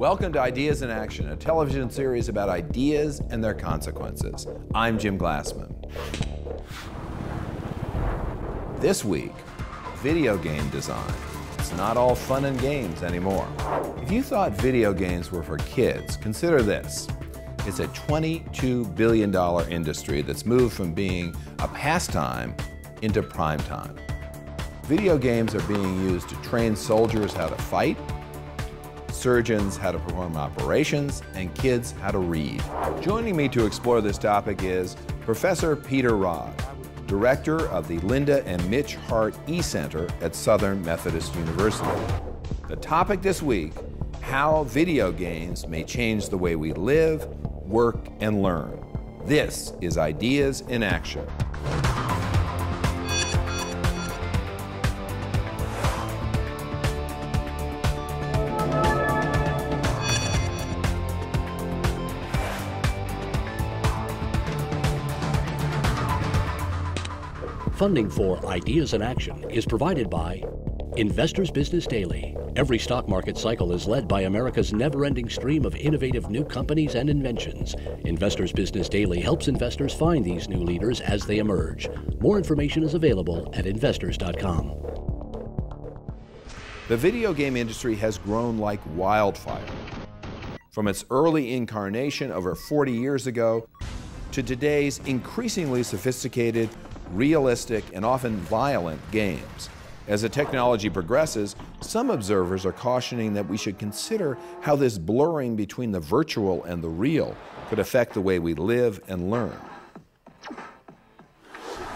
Welcome to Ideas in Action, a television series about ideas and their consequences. I'm Jim Glassman. This week, video game design. It's not all fun and games anymore. If you thought video games were for kids, consider this. It's a $22 billion industry that's moved from being a pastime into prime time. Video games are being used to train soldiers how to fight, surgeons how to perform operations, and kids how to read. Joining me to explore this topic is Professor Peter Rodd, Director of the Linda and Mitch Hart E-Center at Southern Methodist University. The topic this week, how video games may change the way we live, work, and learn. This is Ideas in Action. Funding for Ideas in Action is provided by Investors Business Daily. Every stock market cycle is led by America's never-ending stream of innovative new companies and inventions. Investors Business Daily helps investors find these new leaders as they emerge. More information is available at investors.com. The video game industry has grown like wildfire. From its early incarnation over 40 years ago to today's increasingly sophisticated, realistic, and often violent games. As the technology progresses, some observers are cautioning that we should consider how this blurring between the virtual and the real could affect the way we live and learn.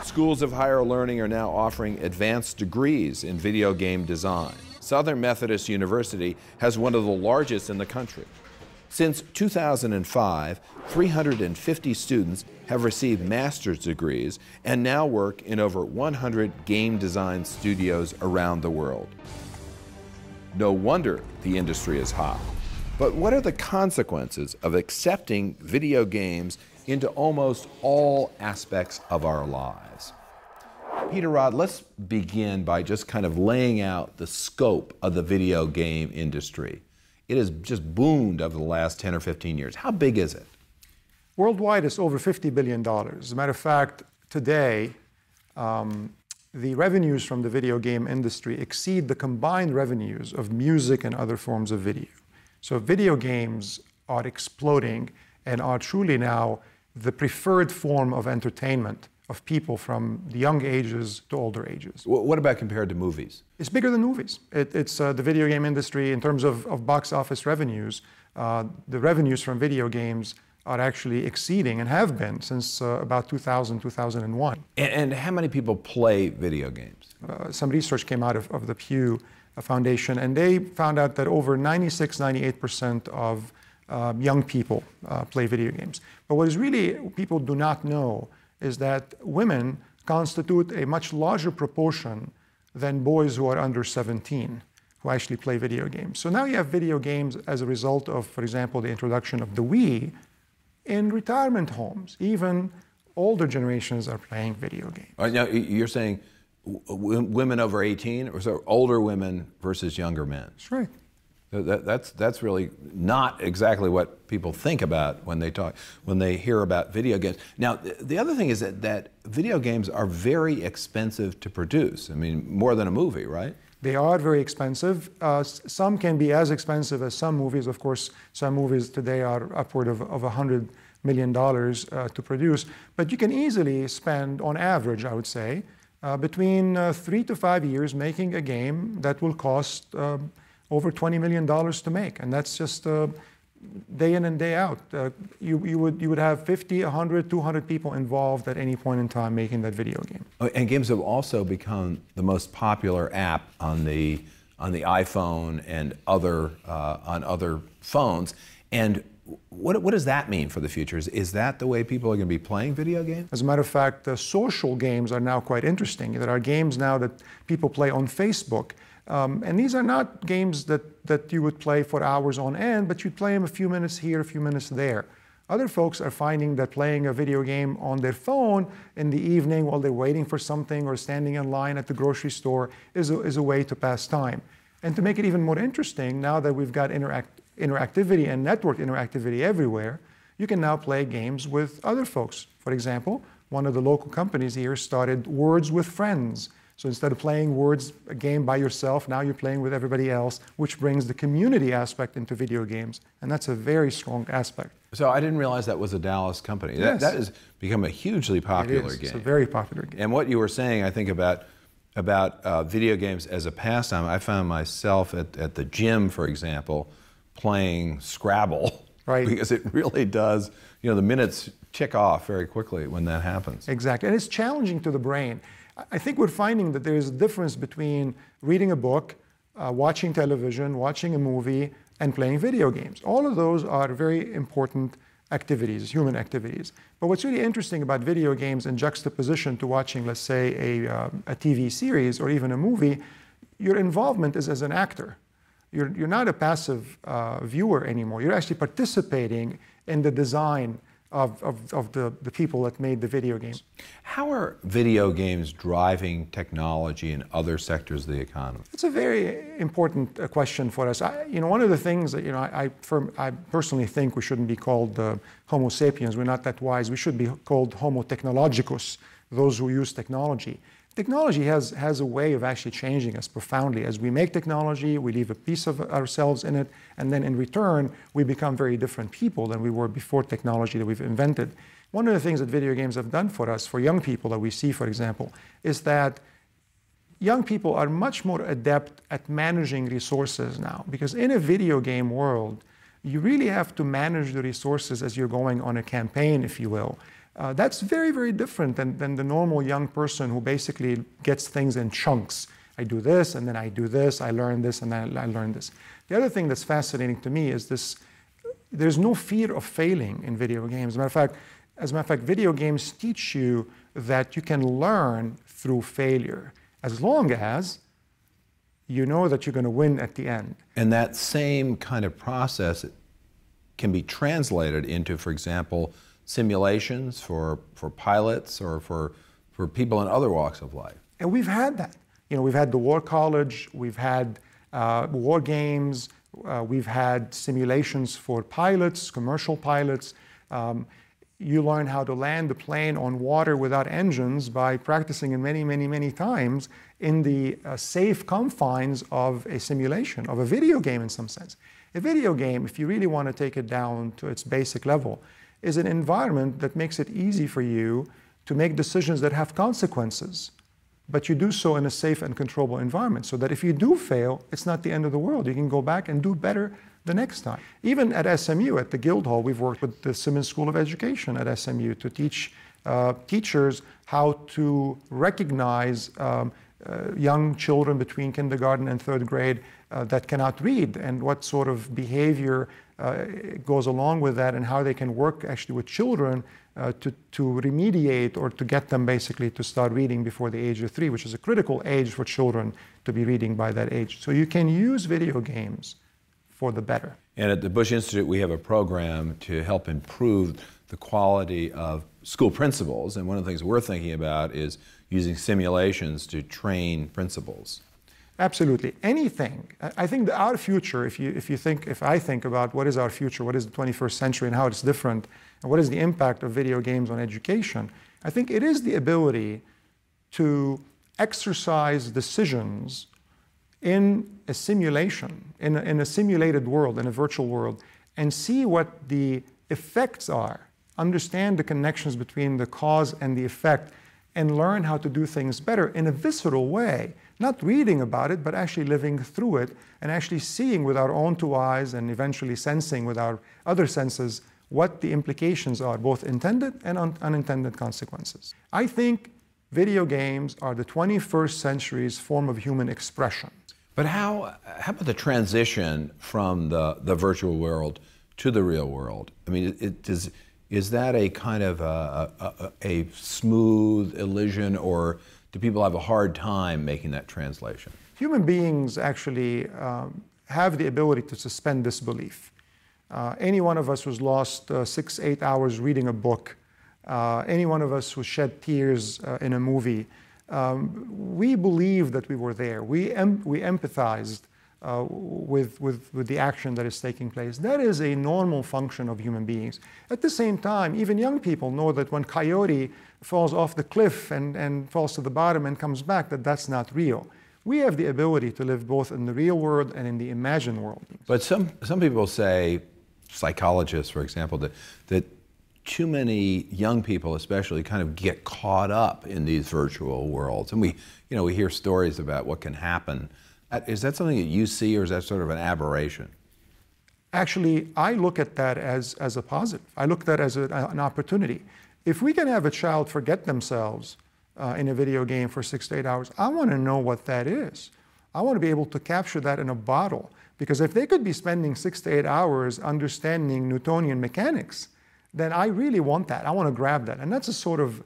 Schools of higher learning are now offering advanced degrees in video game design. Southern Methodist University has one of the largest in the country. Since 2005, 350 students have received master's degrees and now work in over 100 game design studios around the world. No wonder the industry is hot. But what are the consequences of accepting video games into almost all aspects of our lives? Peter Rodd, let's begin by just kind of laying out the scope of the video game industry. It has just boomed over the last 10 or 15 years. How big is it? Worldwide, it's over $50 billion. As a matter of fact, today, the revenues from the video game industry exceed the combined revenues of music and other forms of video. So video games are exploding and are truly now the preferred form of entertainment of people from the young ages to older ages. What about compared to movies? It's bigger than movies. It's the video game industry, in terms of box office revenues, the revenues from video games are actually exceeding and have been since about 2000, 2001. And how many people play video games? Some research came out of the Pew Foundation, and they found out that over 96, 98% of young people play video games. But what is really people do not know is that women constitute a much larger proportion than boys who are under 17 who actually play video games. So now you have video games as a result of, for example, the introduction of the Wii in retirement homes. Even older generations are playing video games. Now, you're saying women over 18, or so older women versus younger men? That's right. That's really not exactly what people think about when they hear about video games. Now, the other thing is that video games are very expensive to produce. I mean, more than a movie, right? They are very expensive. Some can be as expensive as some movies. Of course, some movies today are upward of $100 million to produce. But you can easily spend, on average, I would say, between 3 to 5 years making a game that will cost over $20 million to make, and that's just day in and day out. You would have 50, 100, 200 people involved at any point in time making that video game. Oh, and games have also become the most popular app on the iPhone and on other phones. And what does that mean for the future? Is that the way people are going to be playing video games? As a matter of fact, social games are now quite interesting. There are games now that people play on Facebook. And these are not games that you would play for hours on end, but you'd play them a few minutes here, a few minutes there. Other folks are finding that playing a video game on their phone in the evening while they're waiting for something or standing in line at the grocery store is a way to pass time. And to make it even more interesting, now that we've got interactivity and network interactivity everywhere, you can now play games with other folks. For example, one of the local companies here started Words with Friends. So instead of playing words, a game by yourself, now you're playing with everybody else, which brings the community aspect into video games. And that's a very strong aspect. So I didn't realize that was a Dallas company. Yes. That has become a hugely popular game. It's a very popular game. And what you were saying, I think, about video games as a pastime, I found myself at the gym, for example, playing Scrabble. Right. Because it really does, the minutes tick off very quickly when that happens. Exactly. And it's challenging to the brain. I think we're finding that there's a difference between reading a book, watching television, watching a movie, and playing video games. All of those are very important activities, human activities. But what's really interesting about video games in juxtaposition to watching, let's say, a TV series or even a movie, your involvement is as an actor. You're not a passive viewer anymore. You're actually participating in the design of the people that made the video game. How are video games driving technology in other sectors of the economy? It's a very important question for us. One of the things that I personally think we shouldn't be called Homo sapiens. We're not that wise. We should be called Homo technologicus, those who use technology. Technology has a way of actually changing us profoundly. As we make technology, we leave a piece of ourselves in it, and then in return, we become very different people than we were before technology that we've invented. One of the things that video games have done for us, for young people that we see, for example, is that young people are much more adept at managing resources now. Because in a video game world, you really have to manage the resources as you're going on a campaign, if you will. That's very, very different than the normal young person who basically gets things in chunks. I do this, and then I do this, I learn this, and then I learn this. The other thing that's fascinating to me is this: there's no fear of failing in video games. As a matter of fact, video games teach you that you can learn through failure, as long as you know that you're going to win at the end. And that same kind of process can be translated into, for example, simulations for pilots or for people in other walks of life. And we've had that. We've had the War College, we've had war games, we've had simulations for pilots, commercial pilots. You learn how to land the plane on water without engines by practicing it many, many, many times in the safe confines of a simulation, of a video game in some sense. A video game, if you really want to take it down to its basic level, is an environment that makes it easy for you to make decisions that have consequences, but you do so in a safe and controllable environment, so that if you do fail, it's not the end of the world. You can go back and do better the next time. Even at SMU, at the Guildhall, we've worked with the Simmons School of Education at SMU to teach teachers how to recognize young children between kindergarten and third grade that cannot read, and what sort of behavior goes along with that, and how they can work actually with children to remediate or to get them basically to start reading before the age of 3, which is a critical age for children to be reading by that age. So you can use video games for the better. And at the Bush Institute, we have a program to help improve the quality of school principals, and one of the things we're thinking about is using simulations to train principals. Absolutely. Anything. I think our future, if I think about what is our future, what is the 21st century and how it's different, and what is the impact of video games on education, I think it is the ability to exercise decisions in a simulation, in a simulated world, in a virtual world, and see what the effects are, understand the connections between the cause and the effect, and learn how to do things better in a visceral way. Not reading about it, but actually living through it and actually seeing with our own 2 eyes and eventually sensing with our other senses what the implications are, both intended and unintended consequences. I think video games are the 21st century's form of human expression. But how about the transition from the virtual world to the real world? I mean, is that a kind of a smooth elision, or do people have a hard time making that translation? Human beings actually have the ability to suspend disbelief. Any one of us who's lost 6-8 hours reading a book, any one of us who shed tears in a movie, we believe that we were there. We empathized with the action that is taking place. That is a normal function of human beings. At the same time, even young people know that when Coyote falls off the cliff and falls to the bottom and comes back, that's not real. We have the ability to live both in the real world and in the imagined world. But some people say, psychologists, for example, that too many young people especially kind of get caught up in these virtual worlds. And we hear stories about what can happen. Is that something that you see, or is that sort of an aberration? Actually, I look at that as a positive. I look at that as an opportunity. If we can have a child forget themselves in a video game for 6 to 8 hours, I want to know what that is. I want to be able to capture that in a bottle. Because if they could be spending 6 to 8 hours understanding Newtonian mechanics, then I really want that. I want to grab that. And that's a sort of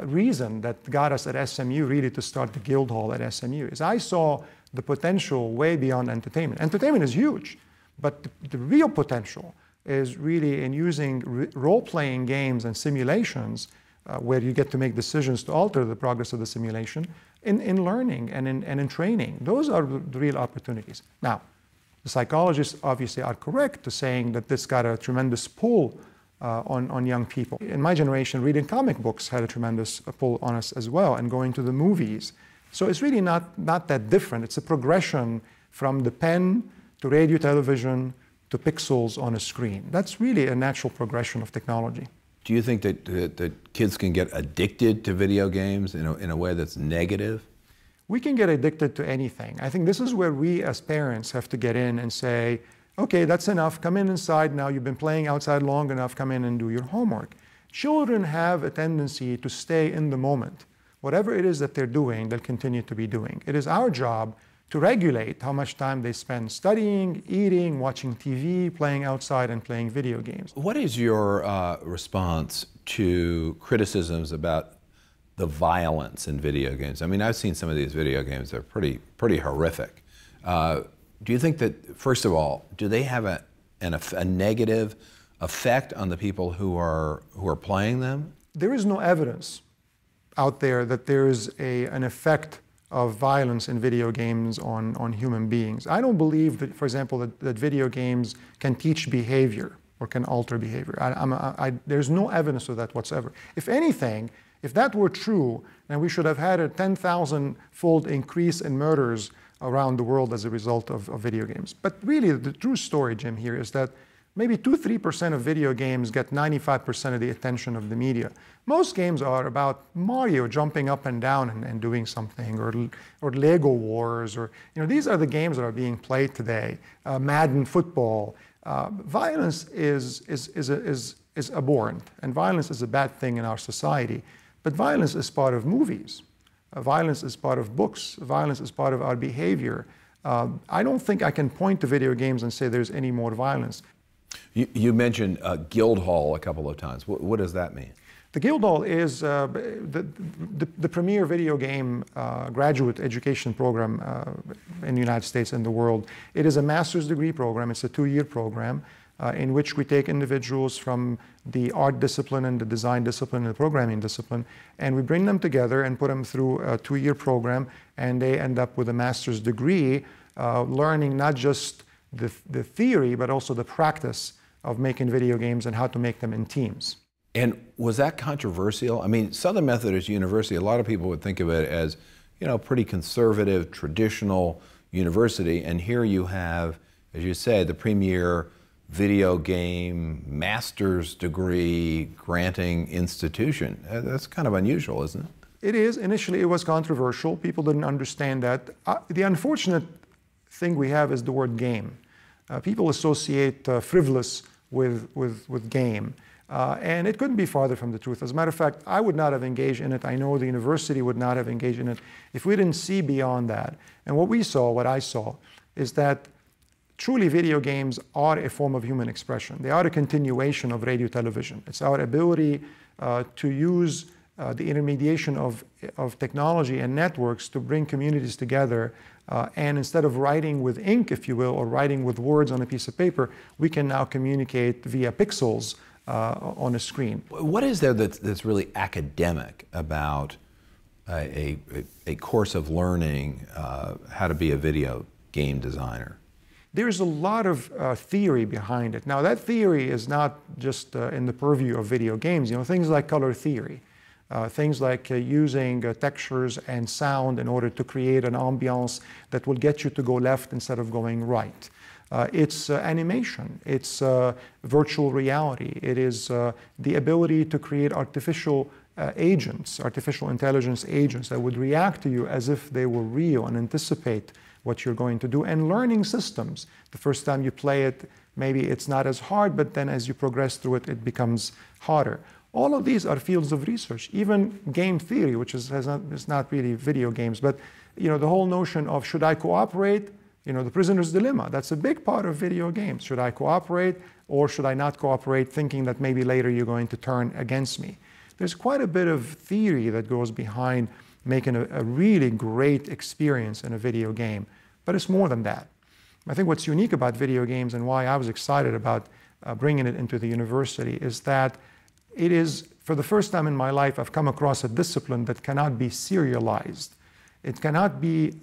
reason that got us at SMU really to start the Guildhall at SMU, is I saw the potential way beyond entertainment. Entertainment is huge, but the real potential is really in using role-playing games and simulations where you get to make decisions to alter the progress of the simulation in learning and in training. Those are the real opportunities. Now, the psychologists obviously are correct to saying that this got a tremendous pull on young people. In my generation, reading comic books had a tremendous pull on us as well, and going to the movies. So it's really not that different. It's a progression from the pen to radio, television, to pixels on a screen. That's really a natural progression of technology. Do you think that kids can get addicted to video games in a way that's negative? We can get addicted to anything. I think this is where we as parents have to get in and say, okay, that's enough. Come inside now. You've been playing outside long enough. Come in and do your homework. Children have a tendency to stay in the moment. Whatever it is that they're doing, they'll continue to be doing. It is our job to regulate how much time they spend studying, eating, watching TV, playing outside, and playing video games. What is your response to criticisms about the violence in video games? I mean, I've seen some of these video games that are pretty horrific. Do you think that, first of all, do they have a negative effect on the people who are playing them? There is no evidence out there that there is an effect of violence in video games on human beings. I don't believe that, for example, that video games can teach behavior or can alter behavior. There's no evidence of that whatsoever. If anything, if that were true, then we should have had a 10,000-fold increase in murders around the world as a result of video games. But really, the true story, Jim, here is that maybe 2–3% of video games get 95% of the attention of the media. Most games are about Mario jumping up and down and doing something, or Lego Wars, or these are the games that are being played today. Madden football. Violence is abhorrent, and violence is a bad thing in our society. But violence is part of movies. Violence is part of books. Violence is part of our behavior. I don't think I can point to video games and say there's any more violence. You mentioned Guildhall a couple of times. What does that mean? The Guildhall is the premier video game graduate education program in the United States and the world. It is a master's degree program. It's a 2-year program in which we take individuals from the art discipline and the design discipline and the programming discipline, and we bring them together and put them through a 2-year program, and they end up with a master's degree, learning not just the theory, but also the practice of making video games and how to make them in teams. And was that controversial? I mean, Southern Methodist University, a lot of people would think of it as, pretty conservative, traditional university, and here you have, as you say, the premier video game master's degree granting institution. That's kind of unusual, isn't it? It is. Initially, it was controversial. People didn't understand that. The unfortunate thing we have is the word game. People associate frivolous with game. And it couldn't be farther from the truth. As a matter of fact, I would not have engaged in it. I know the university would not have engaged in it if we didn't see beyond that. And what I saw, is that truly video games are a form of human expression. They are a continuation of radio television. It's our ability to use the intermediation of technology and networks to bring communities together. And instead of writing with ink, if you will, or writing with words on a piece of paper, we can now communicate via pixels on a screen. What is there that's really academic about a course of learning how to be a video game designer? There's a lot of theory behind it. Now, that theory is not just in the purview of video games. You know, things like color theory, things like using textures and sound in order to create an ambiance that will get you to go left instead of going right. It's animation, it's virtual reality, it is the ability to create artificial agents, artificial intelligence agents that would react to you as if they were real and anticipate what you're going to do, and learning systems. The first time you play it, maybe it's not as hard, but then as you progress through it, it becomes harder. All of these are fields of research. Even game theory, which is not really video games, but you know, the whole notion of should I cooperate? You know, the prisoner's dilemma, that's a big part of video games. Should I cooperate or should I not cooperate, thinking that maybe later you're going to turn against me? There's quite a bit of theory that goes behind making a really great experience in a video game. But it's more than that. I think what's unique about video games and why I was excited about bringing it into the university is that it is, for the first time in my life, I've come across a discipline that cannot be serialized. It cannot be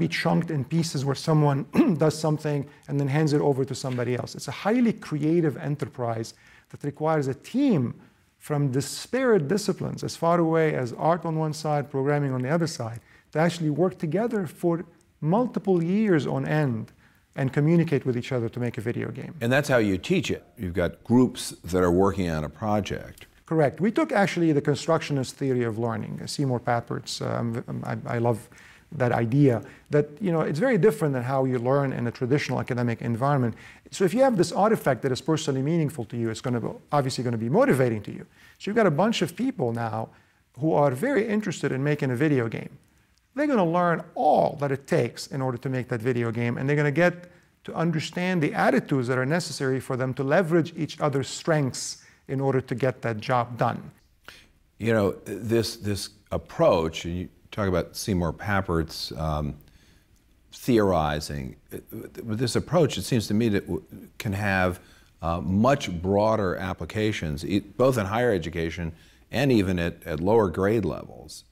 chunked in pieces where someone does something and then hands it over to somebody else. It's a highly creative enterprise that requires a team from disparate disciplines, as far away as art on one side, programming on the other side, to actually work together for multiple years on end and communicate with each other to make a video game. And that's how you teach it. You've got groups that are working on a project. Correct. We took actually the constructionist theory of learning, Seymour Papert's. I love that idea that, you know, it's very different than how you learn in a traditional academic environment. So if you have this artifact that is personally meaningful to you, it's obviously going to be motivating to you. So you've got a bunch of people now who are very interested in making a video game. They're going to learn all that it takes in order to make that video game, and they're going to get to understand the attitudes that are necessary for them to leverage each other's strengths in order to get that job done. You know, this approach, and you talk about Seymour Papert's theorizing, with this approach, it seems to me that can have much broader applications, both in higher education and even at lower grade levels.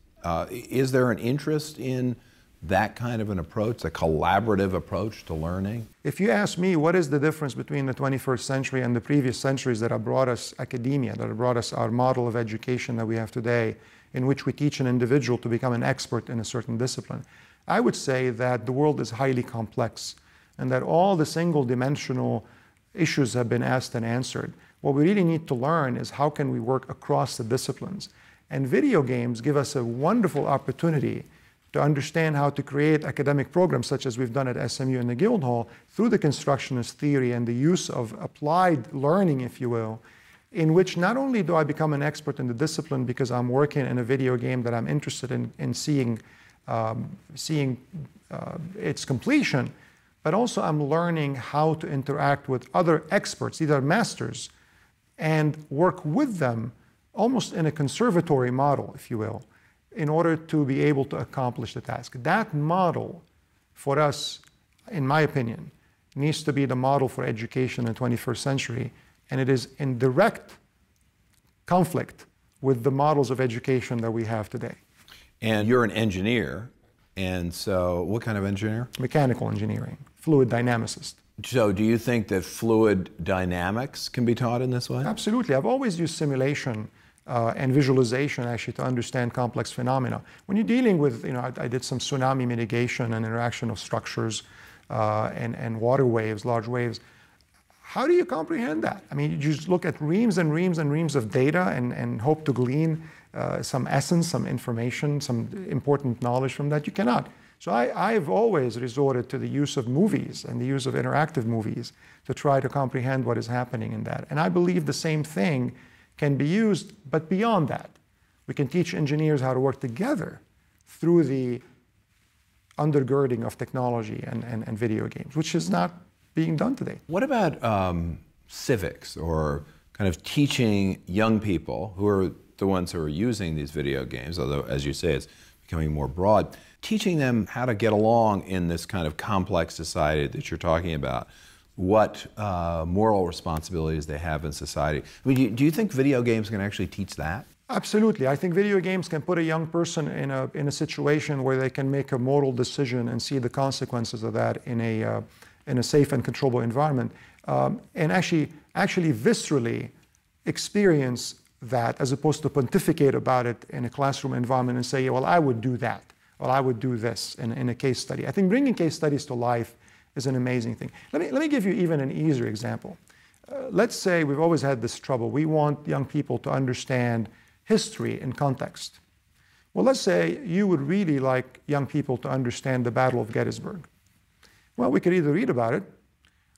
Is there an interest in that kind of an approach, a collaborative approach to learning? If you ask me, what is the difference between the 21st century and the previous centuries that have brought us academia, that have brought us our model of education that we have today, in which we teach an individual to become an expert in a certain discipline, I would say that the world is highly complex and that all the single-dimensional issues have been asked and answered. What we really need to learn is how can we work across the disciplines. And video games give us a wonderful opportunity to understand how to create academic programs such as we've done at SMU and the Guildhall through the constructionist theory and the use of applied learning, if you will, in which not only do I become an expert in the discipline because I'm working in a video game that I'm interested in seeing its completion, but also I'm learning how to interact with other experts, either masters, and work with them almost in a conservatory model, if you will, in order to be able to accomplish the task. That model, for us, in my opinion, needs to be the model for education in the 21st century, and it is in direct conflict with the models of education that we have today. And you're an engineer, and so what kind of engineer? Mechanical engineering, fluid dynamicist. So do you think that fluid dynamics can be taught in this way? Absolutely. I've always used simulation and visualization actually to understand complex phenomena. When you're dealing with, you know, I did some tsunami mitigation and interaction of structures and water waves, large waves. How do you comprehend that? I mean, you just look at reams and reams and reams of data and hope to glean some essence, some information, some important knowledge from that. You cannot. So I've always resorted to the use of movies and the use of interactive movies to try to comprehend what is happening in that. And I believe the same thing can be used, but beyond that. We can teach engineers how to work together through the undergirding of technology and video games, which is not being done today. What about civics, or kind of teaching young people, who are the ones who are using these video games, although, as you say, it's becoming more broad, teaching them how to get along in this kind of complex society that you're talking about, what moral responsibilities they have in society. I mean, do you think video games can actually teach that? Absolutely. I think video games can put a young person in a situation where they can make a moral decision and see the consequences of that in a safe and controllable environment, and actually viscerally experience that, as opposed to pontificate about it in a classroom environment and say, yeah, well, I would do that, or I would do this in a case study. I think bringing case studies to life is an amazing thing. Let me give you even an easier example. Let's say we've always had this trouble. We want young people to understand history in context. Well, let's say you would really like young people to understand the Battle of Gettysburg. Well, we could either read about it,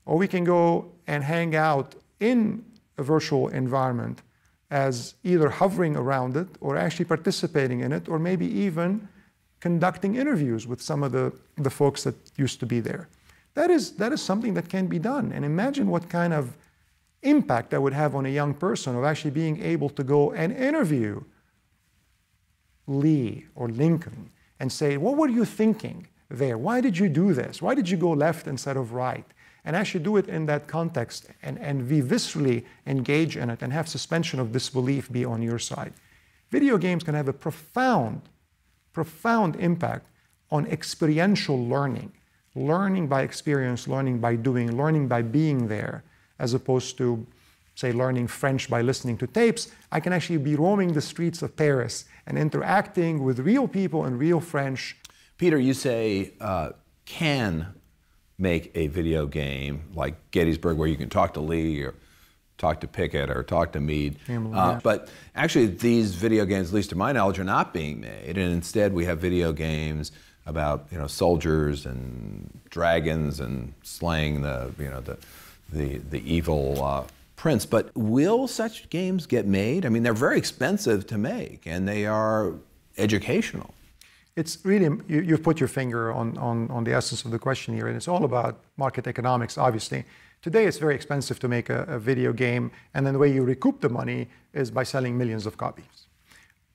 or we can go and hang out in a virtual environment as either hovering around it or actually participating in it, or maybe even conducting interviews with some of the folks that used to be there. That is something that can be done. And imagine what kind of impact that would have on a young person of actually being able to go and interview Lee or Lincoln and say, what were you thinking there? Why did you do this? Why did you go left instead of right? And actually do it in that context and be viscerally engage in it and have suspension of disbelief be on your side. Video games can have a profound impact on experiential learning. Learning by experience, learning by doing, learning by being there, as opposed to, say, learning French by listening to tapes. I can actually be roaming the streets of Paris and interacting with real people in real French. Peter, you say can make a video game like Gettysburg where you can talk to Lee or talk to Pickett or talk to Meade. But actually these video games, at least to my knowledge, are not being made. And instead we have video games about soldiers and dragons and slaying the evil prince. But will such games get made? I mean, they're very expensive to make and they are educational. It's really, you've put your finger on the essence of the question here, and it's all about market economics, obviously. Today, it's very expensive to make a video game, and then the way you recoup the money is by selling millions of copies.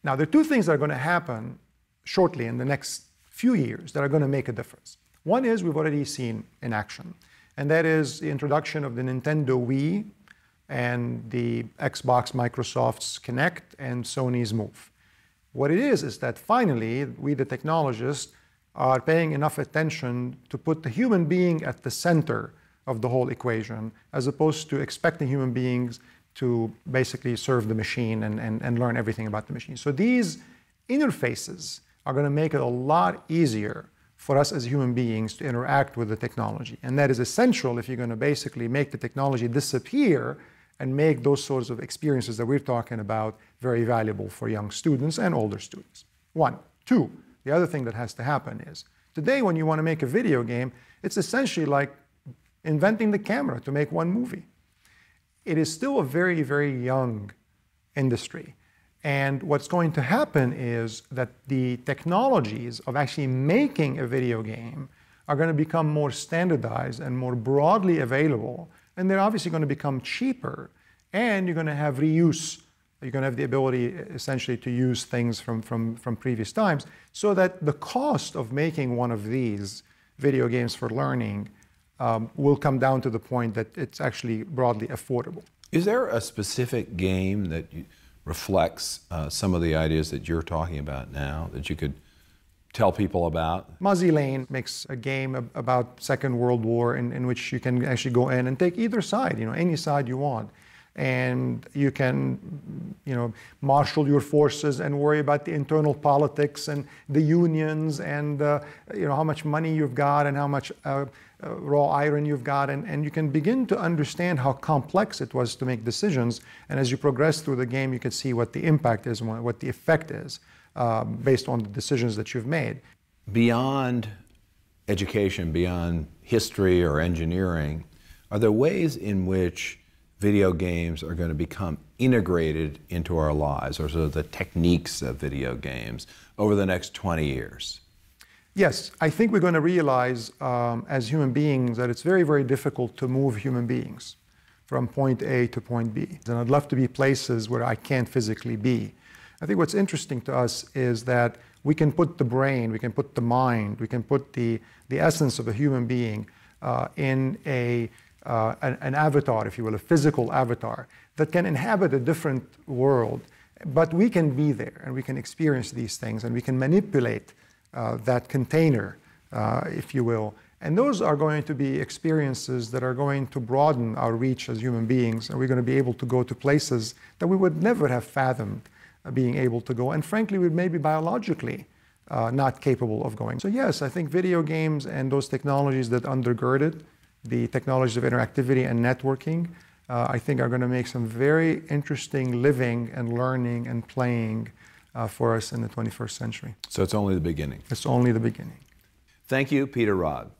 Now, there are two things that are going to happen shortly in the next few years that are going to make a difference. One is we've already seen in action, and that is the introduction of the Nintendo Wii and the Xbox, Microsoft's Kinect, and Sony's Move. What it is that finally, we the technologists are paying enough attention to put the human being at the center of the whole equation, as opposed to expecting human beings to basically serve the machine and learn everything about the machine. So these interfaces are going to make it a lot easier for us as human beings to interact with the technology. And that is essential if you're going to basically make the technology disappear and make those sorts of experiences that we're talking about very valuable for young students and older students. One. Two, the other thing that has to happen is, today when you want to make a video game, it's essentially like inventing the camera to make one movie. It is still a very, very young industry. And what's going to happen is that the technologies of actually making a video game are going to become more standardized and more broadly available. And they're obviously going to become cheaper, and you're going to have reuse. You're going to have the ability essentially to use things from previous times, so that the cost of making one of these video games for learning will come down to the point that it's actually broadly affordable. Is there a specific game that reflects some of the ideas that you're talking about now that you could tell people about? Muzzy Lane makes a game about Second World War in which you can actually go in and take either side, any side you want. And you can, marshal your forces and worry about the internal politics and the unions and, how much money you've got and how much raw iron you've got. And you can begin to understand how complex it was to make decisions. And as you progress through the game, you can see what the impact is and what the effect is based on the decisions that you've made. Beyond education, beyond history or engineering, are there ways in which video games are going to become integrated into our lives, or sort of the techniques of video games over the next 20 years? Yes, I think we're going to realize as human beings that it's very, very difficult to move human beings from point A to point B. And I'd love to be places where I can't physically be. I think what's interesting to us is that we can put the brain, we can put the mind, we can put the essence of a human being in an avatar, if you will, a physical avatar that can inhabit a different world But we can be there and we can experience these things and we can manipulate that container, if you will. And those are going to be experiences that are going to broaden our reach as human beings, and we're going to be able to go to places that we would never have fathomed being able to go, and frankly, we may be biologically not capable of going. So yes, I think video games and those technologies that undergird it, the technologies of interactivity and networking, I think are going to make some very interesting living and learning and playing for us in the 21st century. So it's only the beginning. It's only the beginning. Thank you, Peter Rod.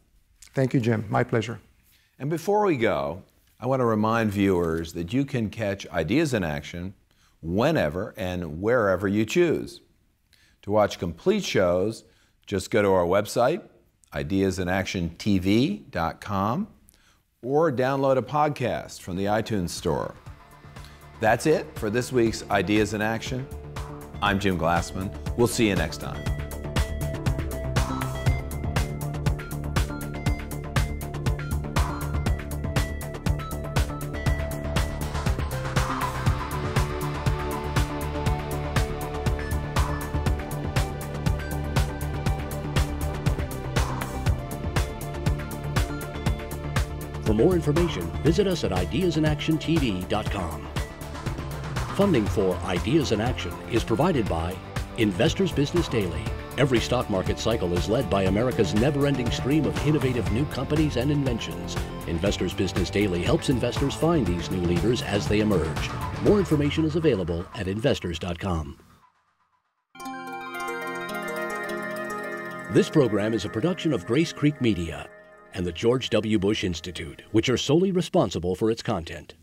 Thank you, Jim. My pleasure. And before we go, I want to remind viewers that you can catch Ideas in Action whenever and wherever you choose. To watch complete shows, just go to our website, ideasinactiontv.com, or download a podcast from the iTunes Store. That's it for this week's Ideas in Action. I'm Jim Glassman. We'll see you next time. For more information, visit us at ideasinactiontv.com. Funding for Ideas in Action is provided by Investors Business Daily. Every stock market cycle is led by America's never-ending stream of innovative new companies and inventions. Investors Business Daily helps investors find these new leaders as they emerge. More information is available at investors.com. This program is a production of Grace Creek Media and the George W. Bush Institute, which are solely responsible for its content.